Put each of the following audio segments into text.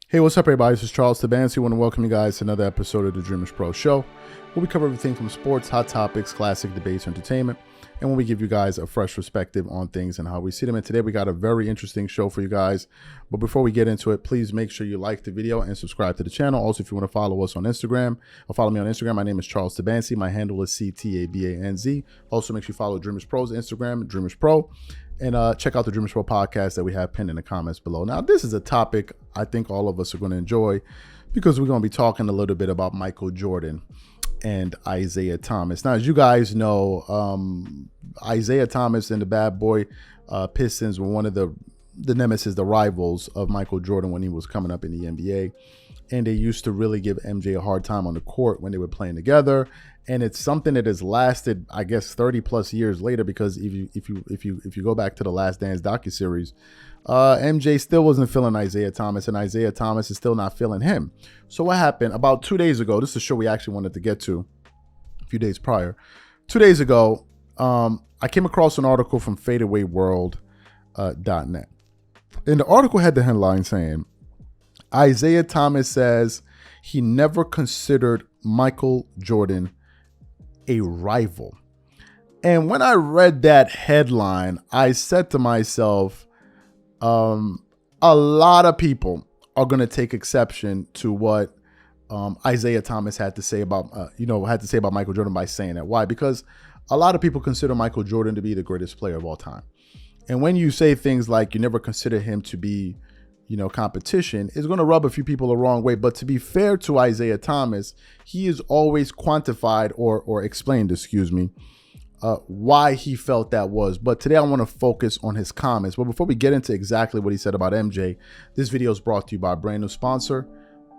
Hey, what's up, everybody? This is Charles Tabansi. I want to welcome you guys to another episode of the Dreamerspro Show, where we cover everything from sports, hot topics, classic debates, entertainment, and when we give you guys a fresh perspective on things and how we see them. And today we got a very interesting show for you guys. But before we get into it, please make sure you like the video and subscribe to the channel. Also, if you want to follow us on Instagram, or follow me on Instagram, my name is Charles Tabansi. My handle is CTABANZ. Also, make sure you follow Dreamerspro's Instagram, Dreamerspro. And check out the Dreamerspro podcast that we have pinned in the comments below. Now, this is a topic I think all of us are going to enjoy because we're going to be talking a little bit about Michael Jordan and Isiah Thomas. Now, as you guys know, Isiah Thomas and the bad boy Pistons were one of the nemesis, the rivals of Michael Jordan when he was coming up in the NBA. And they used to really give MJ a hard time on the court when they were playing together. And it's something that has lasted, I guess, 30 plus years later, because if you go back to the Last Dance docuseries, MJ still wasn't feeling Isiah Thomas, and Isiah Thomas is still not feeling him. So what happened about 2 days ago? This is a show we actually wanted to get to a few days prior. 2 days ago, I came across an article from fadeawayworld.net. And the article had the headline saying, Isiah Thomas says he never considered Michael Jordan a rival. And when I read that headline, I said to myself, a lot of people are going to take exception to what Isiah Thomas had to say about, Michael Jordan by saying that. Why? Because a lot of people consider Michael Jordan to be the greatest player of all time. And when you say things like you never consider him to be, competition, is going to rub a few people the wrong way. But to be fair to Isiah Thomas, he is always quantified or explained, why he felt that was. But today I want to focus on his comments. But before we get into exactly what he said about MJ, this video is brought to you by a brand new sponsor,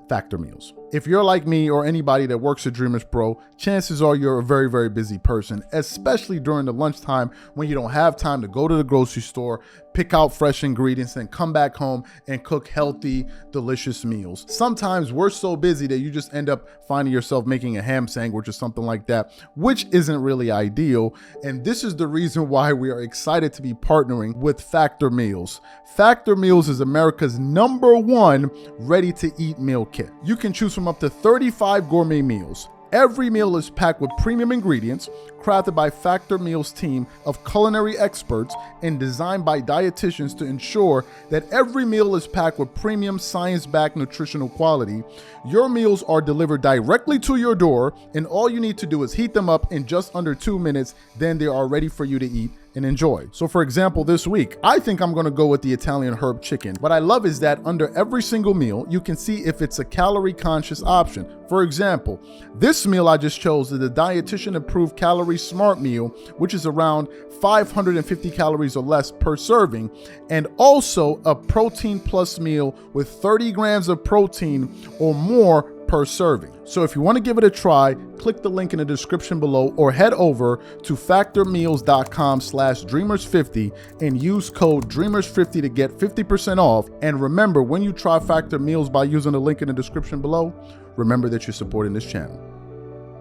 Factor Meals. If you're like me or anybody that works at Dreamerspro, chances are you're a very, very busy person, especially during the lunchtime when you don't have time to go to the grocery store, pick out fresh ingredients, and come back home and cook healthy, delicious meals. Sometimes we're so busy that you just end up finding yourself making a ham sandwich or something like that, which isn't really ideal. And this is the reason why we are excited to be partnering with Factor Meals. Factor Meals is America's #1 ready-to-eat meal kit. You can choose from up to 35 gourmet meals. Every meal is packed with premium ingredients, crafted by Factor Meals' team of culinary experts and designed by dietitians to ensure that every meal is packed with premium science-backed nutritional quality. Your meals are delivered directly to your door, and all you need to do is heat them up in just under 2 minutes. Then they are ready for you to eat and enjoy. So for example, this week, I think I'm gonna go with the Italian herb chicken. What I love is that under every single meal, you can see if it's a calorie conscious option. For example, this meal I just chose is the dietitian approved calorie smart meal, which is around 550 calories or less per serving, and also a protein plus meal with 30 grams of protein or more per serving. So if you want to give it a try, click the link in the description below or head over to factormeals.com/dreamers50 and use code dreamers50 to get 50% off. And remember, when you try Factor Meals by using the link in the description below, remember that you're supporting this channel.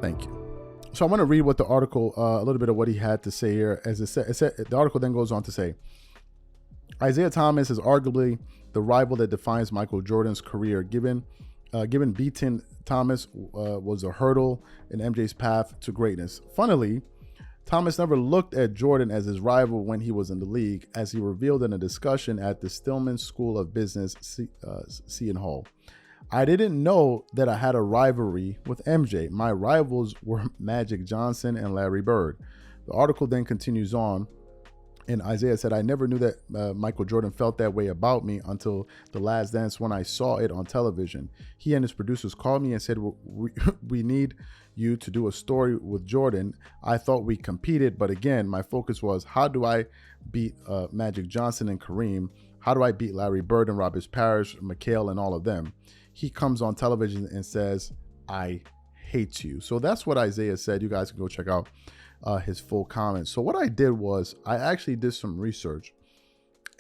Thank you. So I want to read what the article, a little bit of what he had to say here. As it said, the article then goes on to say, Isiah Thomas is arguably the rival that defines Michael Jordan's career. Given beating Thomas was a hurdle in MJ's path to greatness. Funnily, Thomas never looked at Jordan as his rival when he was in the league, as he revealed in a discussion at the Stillman School of Business, Seton Hall. I didn't know that I had a rivalry with MJ. My rivals were Magic Johnson and Larry Bird. The article then continues on, and Isiah said, I never knew that Michael Jordan felt that way about me until The Last Dance when I saw it on television. He and his producers called me and said, we need you to do a story with Jordan. I thought we competed, but again, my focus was, how do I beat Magic Johnson and Kareem? How do I beat Larry Bird and Robert Parrish, McHale, and all of them? He comes on television and says, I hate you. So that's what Isiah said. You guys can go check out his full comments. So what I did was I actually did some research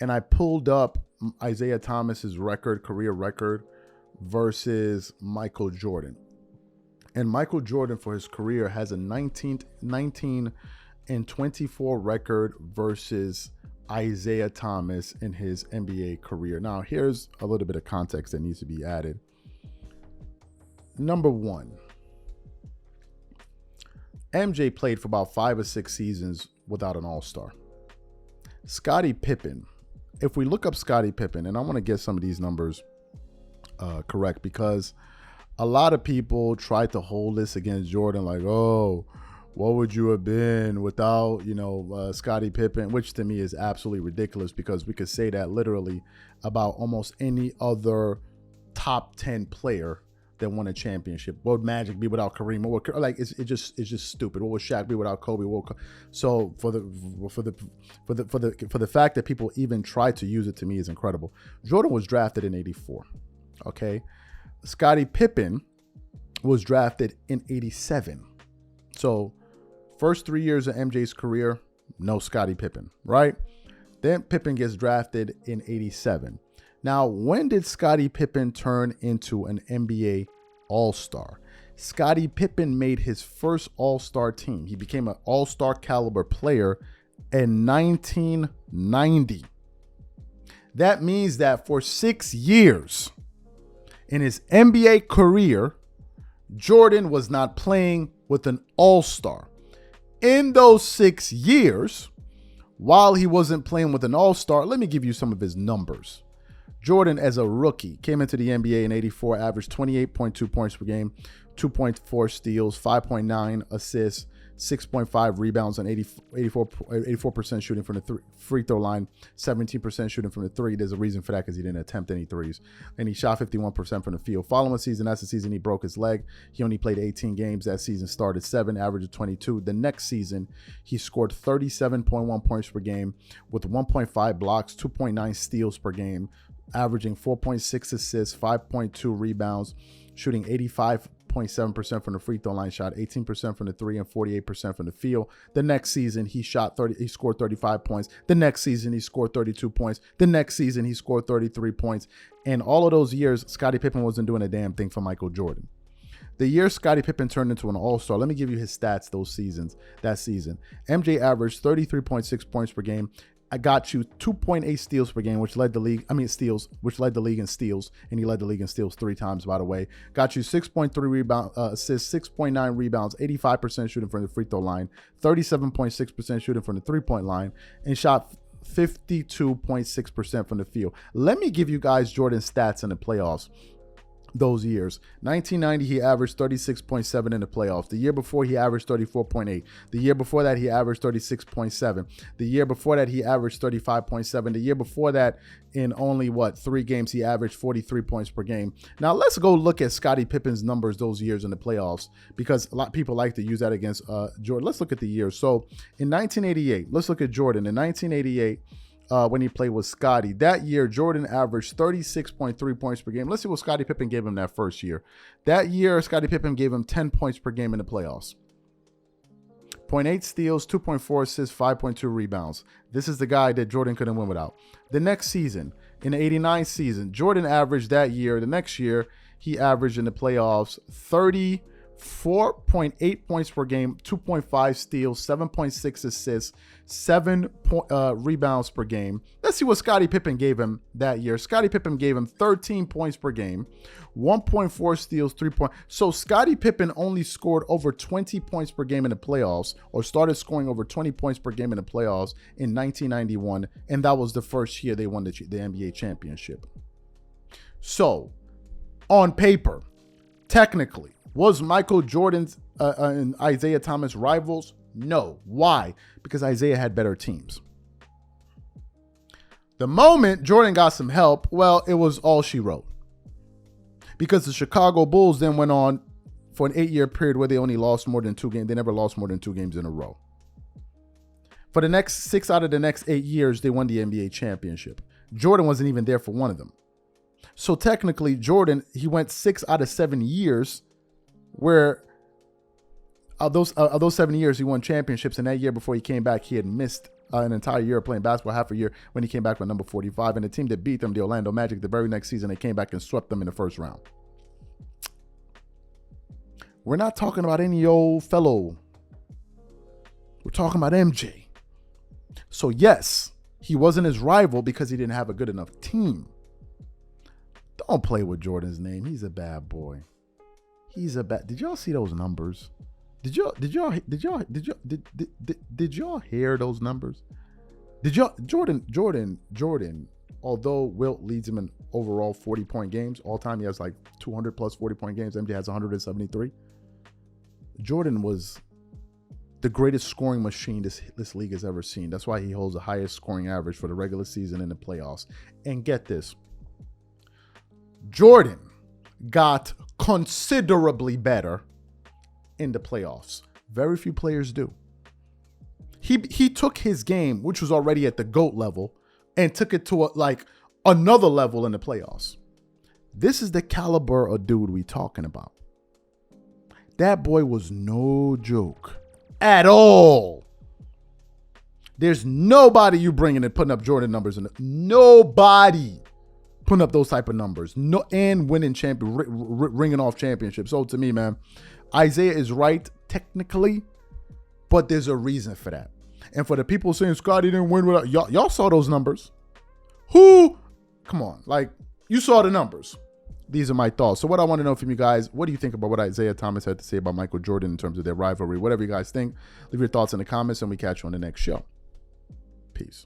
and I pulled up Isiah Thomas's career record versus Michael Jordan. And Michael Jordan for his career has a 19 and 24 record versus Isiah Thomas in his NBA career. Now, here's a little bit of context that needs to be added. Number one, MJ played for about 5 or 6 seasons without an all-star. Scottie Pippen, if we look up Scottie Pippen, and I want to get some of these numbers correct, because a lot of people tried to hold this against Jordan, like, oh, what would you have been without, Scottie Pippen, which to me is absolutely ridiculous, because we could say that literally about almost any other top 10 player that won a championship. What would Magic be without Kareem? What would, like, it's just stupid. What would Shaq be without Kobe? So for the fact that people even try to use it, to me, is incredible. Jordan was drafted in '84. Okay, Scottie Pippen was drafted in '87. So first 3 years of MJ's career, no Scottie Pippen, right? Then Pippen gets drafted in '87. Now, when did Scottie Pippen turn into an NBA All-Star? Scottie Pippen made his first All-Star team. He became an All-Star caliber player in 1990. That means that for 6 years in his NBA career, Jordan was not playing with an All-Star. In those 6 years, while he wasn't playing with an All-Star, let me give you some of his numbers. Jordan, as a rookie, came into the NBA in '84, averaged 28.2 points per game, 2.4 steals, 5.9 assists, 6.5 rebounds, and 84% shooting from the free throw line, 17% shooting from the three. There's a reason for that, because he didn't attempt any threes. And he shot 51% from the field. Following season, that's the season he broke his leg. He only played 18 games. That season started 7, average of 22. The next season, he scored 37.1 points per game with 1.5 blocks, 2.9 steals per game, averaging 4.6 assists, 5.2 rebounds, shooting 85.7% from the free throw line, shot 18% from the three and 48% from the field. The next season, he scored 35 points. The next season, he scored 32 points. The next season, he scored 33 points. And all of those years, Scottie Pippen wasn't doing a damn thing for Michael Jordan. The year Scottie Pippen turned into an All-Star, let me give you his stats that season. MJ averaged 33.6 points per game. I got you 2.8 steals per game, which led the league. Which led the league in steals, and he led the league in steals 3 times, by the way. Got you 6.3 assists, 6.9 rebounds, 85% shooting from the free throw line, 37.6% shooting from the 3-point line, and shot 52.6% from the field. Let me give you guys Jordan's stats in the playoffs. Those years. 1990, he averaged 36.7 in the playoffs. The year before, he averaged 34.8. The year before that, he averaged 36.7. The year before that, he averaged 35.7. The year before that, in only 3 games, he averaged 43 points per game. Now let's go look at Scottie Pippen's numbers those years in the playoffs, because a lot of people like to use that against Jordan. Let's look at the years. So in 1988, let's look at Jordan. In 1988, when he played with Scottie. That year, Jordan averaged 36.3 points per game. Let's see what Scottie Pippen gave him that first year. That year, Scottie Pippen gave him 10 points per game in the playoffs. 0.8 steals, 2.4 assists, 5.2 rebounds. This is the guy that Jordan couldn't win without. The next season, in the 89 season, Jordan averaged that year. The next year, he averaged in the playoffs 34.8 points per game, 2.5 steals, 7.6 assists, 7 rebounds per game. Let's see what Scottie Pippen gave him that year. Scottie Pippen gave him 13 points per game, 1.4 steals, 3 points. So Scottie Pippen only scored over 20 points per game in the playoffs, or started scoring over 20 points per game in the playoffs in 1991, and that was the first year they won the NBA championship. So, on paper, technically, was Michael Jordan and Isiah Thomas rivals? No. Why? Because Isiah had better teams. The moment Jordan got some help, well, it was all she wrote. Because the Chicago Bulls then went on for an 8-year period where they only lost more than 2 games. They never lost more than 2 games in a row. For the next 6 out of the next 8 years, they won the NBA championship. Jordan wasn't even there for one of them. So technically, Jordan, he went 6 out of 7 years where of those 7 years, he won championships. And that year before he came back, he had missed an entire year of playing basketball, half a year, when he came back with number 45. And the team that beat them, the Orlando Magic, the very next season, they came back and swept them in the first round. We're not talking about any old fellow. We're talking about MJ. So yes, He wasn't his rival because he didn't have a good enough team. Don't play with Jordan's name. He's a bad boy. Did y'all see those numbers? Did y'all hear those numbers? Jordan, although Wilt leads him in overall 40-point games, all time he has like 200 plus 40-point games. MJ has 173. Jordan was the greatest scoring machine this league has ever seen. That's why he holds the highest scoring average for the regular season and the playoffs. And get this, Jordan got considerably better in the playoffs. Very few players do. He took his game, which was already at the GOAT level, and took it to another level in the playoffs. This is the caliber of dude we talking about. That boy was no joke at all. There's nobody you bringing and putting up Jordan numbers. Nobody putting up those type of numbers. No, and winning ringing off championships. So to me, man, Isiah is right technically, but there's a reason for that. And for the people saying Scottie didn't win without y'all saw those numbers. Come on, like you saw the numbers. These are my thoughts. So what I want to know from you guys, what do you think about what Isiah Thomas had to say about Michael Jordan in terms of their rivalry? Whatever you guys think, leave your thoughts in the comments and we catch you on the next show. Peace.